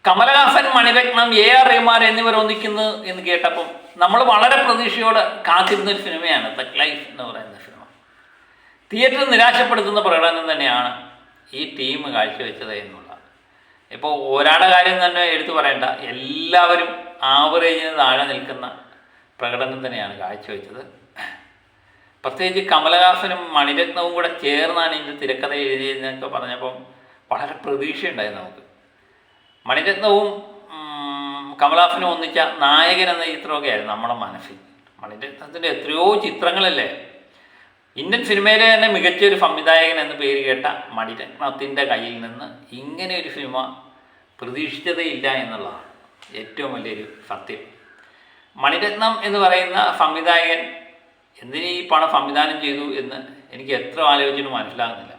Kamal Haasan, Mani Ratnam, AR Rahman എന്നിവർ ഒന്നിക്കുന്നു എന്ന് കേട്ടപ്പം നമ്മൾ വളരെ പ്രതീക്ഷയോടെ കാത്തിരുന്നൊരു സിനിമയാണ് തഗ് ലൈഫ് എന്ന് പറയുന്ന സിനിമ. തിയേറ്ററിൽ നിരാശപ്പെടുത്തുന്ന പ്രകടനം തന്നെയാണ് ഈ ടീം കാഴ്ചവെച്ചത് എന്നുള്ളത്. ഇപ്പോൾ ഒരാളുടെ കാര്യം തന്നെ എടുത്തു പറയേണ്ട, എല്ലാവരും ആവറേജിന് താഴെ നിൽക്കുന്ന പ്രകടനം തന്നെയാണ് കാഴ്ചവെച്ചത്. പ്രത്യേകിച്ച് കമലഹാസനും മണിരത്നവും കൂടെ ചേർന്നാണ് ഇതിൻ്റെ തിരക്കഥ എഴുതിയതെന്നൊക്കെ പറഞ്ഞപ്പം വളരെ പ്രതീക്ഷയുണ്ടായി നമുക്ക്. മണിരത്നവും കമലഹാസനും ഒന്നിച്ച നായകൻ എന്ന ചിത്രമൊക്കെ ആയിരുന്നു നമ്മുടെ മനസ്സിൽ. മണിരത്നത്തിൻ്റെ എത്രയോ ചിത്രങ്ങളല്ലേ. ഇന്ത്യൻ സിനിമയിലെ തന്നെ മികച്ചൊരു സംവിധായകൻ എന്ന് പേര് കേട്ട മണിരത്നത്തിൻ്റെ കയ്യിൽ നിന്ന് ഇങ്ങനെ ഒരു സിനിമ പ്രതീക്ഷിച്ചതേ ഇല്ല എന്നുള്ളതാണ് ഏറ്റവും വലിയൊരു സത്യം. മണിരത്നം എന്ന് പറയുന്ന സംവിധായകൻ എന്തിനീ പണം സംവിധാനം ചെയ്തു എന്ന് എനിക്ക് എത്ര ആലോചിച്ചിട്ട് മനസ്സിലാകുന്നില്ല.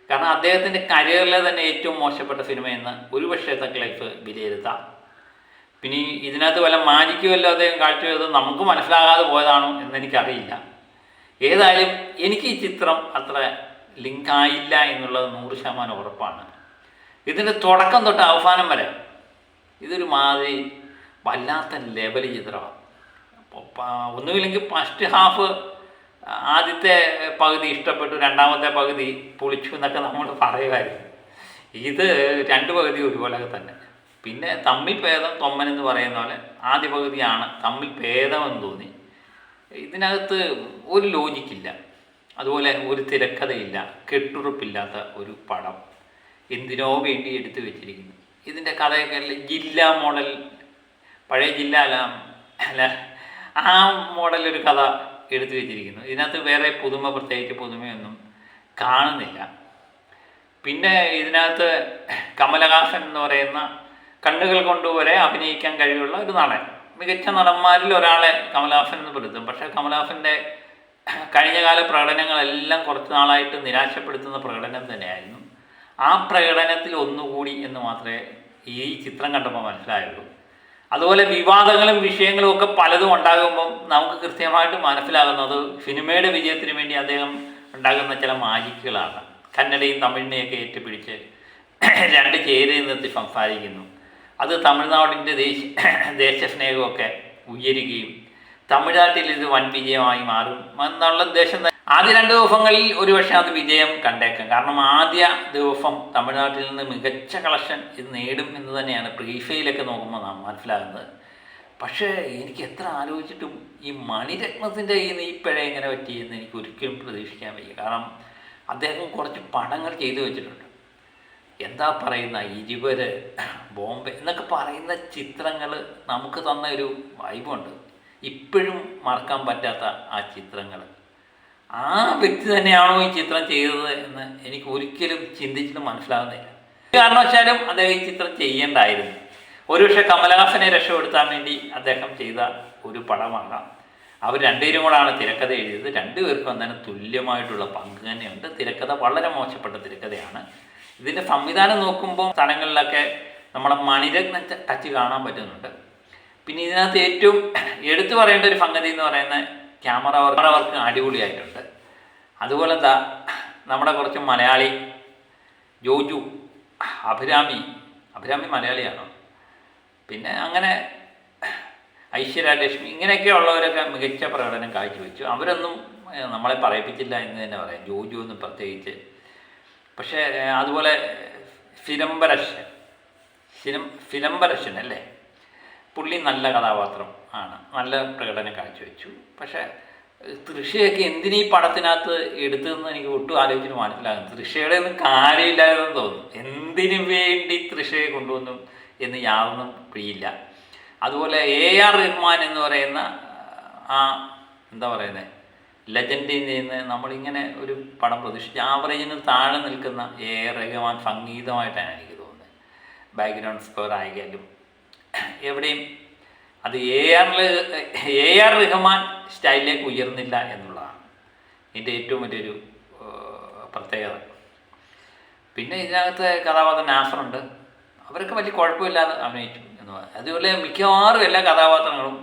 കാരണം അദ്ദേഹത്തിൻ്റെ കരിയറിലെ തന്നെ ഏറ്റവും മോശപ്പെട്ട സിനിമയെന്ന് ഒരുപക്ഷെ തഗ് ലൈഫ് വിലയിരുത്താം. പിന്നെ ഇതിനകത്ത് വല്ല മാജിക്കുമല്ലോ അദ്ദേഹം കാഴ്ചവെച്ചത് നമുക്ക് മനസ്സിലാകാതെ പോയതാണോ എന്നെനിക്കറിയില്ല. ഏതായാലും എനിക്ക് ഈ ചിത്രം അത്ര ലിങ്കായില്ല എന്നുള്ളത് 100% ഉറപ്പാണ്. ഇതിൻ്റെ തുടക്കം തൊട്ട് അവസാനം വരെ ഇതൊരു മാതിരി വല്ലാത്ത ലെവൽ ചിത്രമാണ്. ഒന്നുമില്ലെങ്കിൽ ഫസ്റ്റ് ഹാഫ് ആദ്യത്തെ പകുതി ഇഷ്ടപ്പെട്ടു, രണ്ടാമത്തെ പകുതി പൊളിച്ചു എന്നൊക്കെ നമ്മൾ പറയുമായിരുന്നു. ഇത് രണ്ട് പകുതി ഒരുപോലെ തന്നെ. പിന്നെ തമ്മിൽ ഭേദം തൊമ്മൻ എന്ന് പറയുന്ന പോലെ ആദ്യ പകുതിയാണ് തമ്മിൽ ഭേദമെന്ന് തോന്നി. ഇതിനകത്ത് ഒരു ലോജിക്കില്ല, അതുപോലെ ഒരു തിരക്കഥയില്ല, കെട്ടുറപ്പില്ലാത്ത ഒരു പടം എന്തിനോ വേണ്ടി എടുത്തു വെച്ചിരിക്കുന്നു. ഇതിൻ്റെ കഥയൊക്കെ ജില്ലാ മോഡൽ, പഴയ ജില്ല അല്ല ആ മോഡലൊരു കഥ എടുത്തു വെച്ചിരിക്കുന്നു. ഇതിനകത്ത് വേറെ പ്രത്യേകിച്ച് പുതുമയൊന്നും കാണുന്നില്ല. പിന്നെ ഇതിനകത്ത് കമലഹാസൻ എന്ന് പറയുന്ന കണ്ണുകൾ കൊണ്ടുവരെ അഭിനയിക്കാൻ കഴിവുള്ള ഒരു നടൻ, മികച്ച നടന്മാരിൽ ഒരാളെ കമലഹാസൻ എന്ന് പെടുത്തും. പക്ഷേ കമലഹാസൻ്റെ കഴിഞ്ഞകാല പ്രകടനങ്ങളെല്ലാം കുറച്ച് നാളായിട്ട് നിരാശപ്പെടുത്തുന്ന പ്രകടനം തന്നെയായിരുന്നു. ആ പ്രകടനത്തിൽ ഒന്നുകൂടി എന്ന് മാത്രമേ ഈ ചിത്രം കണ്ടപ്പോൾ മനസ്സിലായുള്ളൂ. അതുപോലെ വിവാദങ്ങളും വിഷയങ്ങളും ഒക്കെ പലതും ഉണ്ടാകുമ്പം നമുക്ക് കൃത്യമായിട്ട് മനസ്സിലാകുന്നത് സിനിമയുടെ വിജയത്തിന് വേണ്ടി അദ്ദേഹം ഉണ്ടാകുന്ന ചില മാജിക്കുകളാണ്. കന്നഡയും തമിഴിനെയൊക്കെ ഏറ്റുപിടിച്ച് രണ്ട് ചേരിയിൽ നിർത്തി സംസാരിക്കുന്നു. അത് തമിഴ്നാടിൻ്റെ ദേശസ്നേഹമൊക്കെ ഉയരുകയും തമിഴ്നാട്ടിൽ ഇത് വൻ വിജയമായി മാറും എന്നുള്ള ഉദ്ദേശം. ആദ്യ 2 ദിവസങ്ങളിൽ ഒരുപക്ഷെ അത് വിജയം കണ്ടേക്കാം. കാരണം ആദ്യ ദിവസം തമിഴ്നാട്ടിൽ നിന്ന് മികച്ച കളക്ഷൻ ഇത് നേടും എന്ന് തന്നെയാണ് പ്രീഫെയിലൊക്കെ നോക്കുമ്പോൾ നാം മനസ്സിലാകുന്നത്. പക്ഷേ എനിക്ക് എത്ര ആലോചിച്ചിട്ടും ഈ മണിരത്നത്തിൻ്റെ ഈ പിഴ എങ്ങനെ പറ്റിയെന്ന് എനിക്ക് ഒരിക്കലും പ്രതീക്ഷിക്കാൻ വയ്യ. കാരണം അദ്ദേഹം കുറച്ച് പടങ്ങൾ ചെയ്തു വെച്ചിട്ടുണ്ട്. എന്താ പറയുന്ന 20 ബോംബെ എന്നൊക്കെ പറയുന്ന ചിത്രങ്ങൾ നമുക്ക് തന്ന ഒരു വൈബുണ്ട്. ഇപ്പോഴും മറക്കാൻ പറ്റാത്ത ആ ചിത്രങ്ങൾ. ആ വ്യക്തി തന്നെയാണോ ഈ ചിത്രം ചെയ്തത് എന്ന് എനിക്ക് ഒരിക്കലും ചിന്തിച്ചിട്ട് മനസ്സിലാകുന്നില്ല. ഒരു കാരണവശാലും അദ്ദേഹം ഈ ചിത്രം ചെയ്യേണ്ടായിരുന്നു. ഒരുപക്ഷെ കമലഹാസനെ രക്ഷപ്പെടുത്താൻ വേണ്ടി അദ്ദേഹം ചെയ്ത ഒരു പടമാകാം. അവർ രണ്ടുപേരും കൂടാണ് തിരക്കഥ എഴുതിയത്. രണ്ടുപേർക്കും എന്താണ് തുല്യമായിട്ടുള്ള പങ്ക് തന്നെയുണ്ട്. തിരക്കഥ വളരെ മോശപ്പെട്ട തിരക്കഥയാണ്. ഇതിൻ്റെ സംവിധാനം നോക്കുമ്പോൾ സ്ഥലങ്ങളിലൊക്കെ നമ്മളെ മണിരത്ന ടച്ച് കാണാൻ പറ്റുന്നുണ്ട്. പിന്നെ ഇതിനകത്ത് ഏറ്റവും എടുത്തു പറയേണ്ട ഒരു സംഗതി എന്ന് പറയുന്നത് ക്യാമറ വർക്ക് അടിപൊളിയായിട്ടുണ്ട്. അതുപോലെ എന്താ നമ്മുടെ കുറച്ച് മലയാളി ജോജു, അഭിരാമി മലയാളിയാണോ, പിന്നെ അങ്ങനെ ഐശ്വര്യലക്ഷ്മി, ഇങ്ങനെയൊക്കെ ഉള്ളവരൊക്കെ മികച്ച പ്രകടനം കാഴ്ചവെച്ചു. അവരൊന്നും നമ്മളെ പറയിപ്പിച്ചില്ല എന്ന് തന്നെ പറയാം, ജോജു ഒന്നും പ്രത്യേകിച്ച്. പക്ഷേ അതുപോലെ ഫിലംബരശൻ അല്ലേ, പുള്ളി നല്ല കഥാപാത്രം ആണ്, നല്ല പ്രകടനം കാഴ്ചവെച്ചു. പക്ഷേ തൃഷയൊക്കെ എന്തിനീ പടത്തിനകത്ത് എടുത്തതെന്ന് എനിക്ക് ഒട്ടും ആലോചിച്ചിട്ട് മനസ്സിലാകുന്നു. തൃഷയുടെ ഒന്നും കാര്യമില്ലാതെന്ന് തോന്നുന്നു. എന്തിനു വേണ്ടി തൃഷയെ കൊണ്ടുവന്നു എന്ന് യാതൊന്നും പിടിയില്ല. അതുപോലെ AR റഹ്മാൻ എന്ന് പറയുന്ന ആ എന്താ പറയുന്നത് ലെജൻഡിൽ നിന്ന് നമ്മളിങ്ങനെ ഒരു പടം പ്രതീക്ഷിച്ച് ആവറേജിന് താഴെ നിൽക്കുന്ന AR റഹ്മാൻ സംഗീതമായിട്ടാണ് എനിക്ക് തോന്നുന്നത്. ബാക്ക്ഗ്രൗണ്ട് സ്കോർ ആയാലും എവിടെയും അത് AR റഹ്മാൻ സ്റ്റൈലിലേക്ക് ഉയർന്നില്ല എന്നുള്ളതാണ് ഇതിൻ്റെ ഏറ്റവും വലിയൊരു പ്രത്യേകത. പിന്നെ ഇതിനകത്ത് കഥാപാത്രം നാസറുണ്ട്. അവരൊക്കെ വലിയ കുഴപ്പമില്ലാതെ അഭിനയിച്ചു എന്ന് പറയാം. അതുപോലെ മിക്കവാറും എല്ലാ കഥാപാത്രങ്ങളും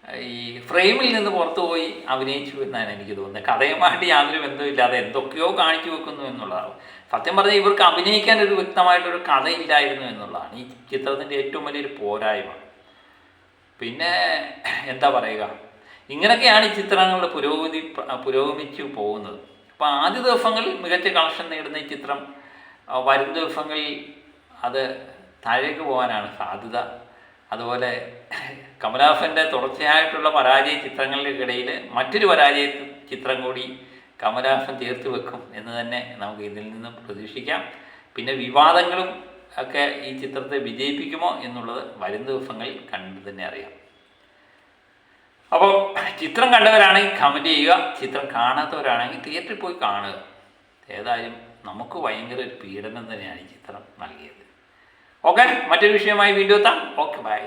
ഈ ഫ്രെയിമിൽ നിന്ന് പുറത്തു പോയി അഭിനയിച്ചു എന്നാണ് എനിക്ക് തോന്നുന്നത്. കഥയുമായിട്ട് യാതൊരു ബന്ധമില്ലാതെ എന്തൊക്കെയോ കാണിച്ചു വെക്കുന്നു എന്നുള്ളതാണ്. സത്യം പറഞ്ഞാൽ ഇവർക്ക് അഭിനയിക്കാൻ ഒരു വ്യക്തമായിട്ടൊരു കഥയില്ലായിരുന്നു എന്നുള്ളതാണ് ഈ ചിത്രത്തിൻ്റെ ഏറ്റവും വലിയൊരു പോരായ്മ. പിന്നെ എന്താ പറയുക, ഇങ്ങനെയൊക്കെയാണ് ഈ ചിത്രങ്ങളുടെ പുരോഗമിച്ചു പോകുന്നത്. അപ്പോൾ ആദ്യ ദിവസങ്ങളിൽ മികച്ച കളക്ഷൻ നേടുന്ന ഈ ചിത്രം വരും ദിവസങ്ങളിൽ അത് താഴേക്ക് പോകാനാണ് സാധ്യത. അതുപോലെ കമലഹാസൻ്റെ തുടർച്ചയായിട്ടുള്ള പരാജയ ചിത്രങ്ങൾക്കിടയിൽ മറ്റൊരു പരാജയ ചിത്രം കൂടി കമലഹാസൻ ചേർത്ത് വെക്കും എന്ന് തന്നെ നമുക്ക് ഇതിൽ നിന്നും പ്രതീക്ഷിക്കാം. പിന്നെ വിവാദങ്ങളും ഒക്കെ ഈ ചിത്രത്തെ വിജയിപ്പിക്കുമോ എന്നുള്ളത് വരും ദിവസങ്ങളിൽ കണ്ടു തന്നെ അറിയാം. അപ്പോൾ ചിത്രം കണ്ടവരാണെങ്കിൽ കമൻറ്റ് ചെയ്യുക, ചിത്രം കാണാത്തവരാണെങ്കിൽ തിയേറ്ററിൽ പോയി കാണുക. ഏതായാലും നമുക്ക് ഭയങ്കര ഒരു പീഡനം തന്നെയാണ് ഈ ചിത്രം നൽകിയത്. ഓക്കെ, മറ്റൊരു വിഷയമായി വീണ്ടും എത്താം. Okay, by.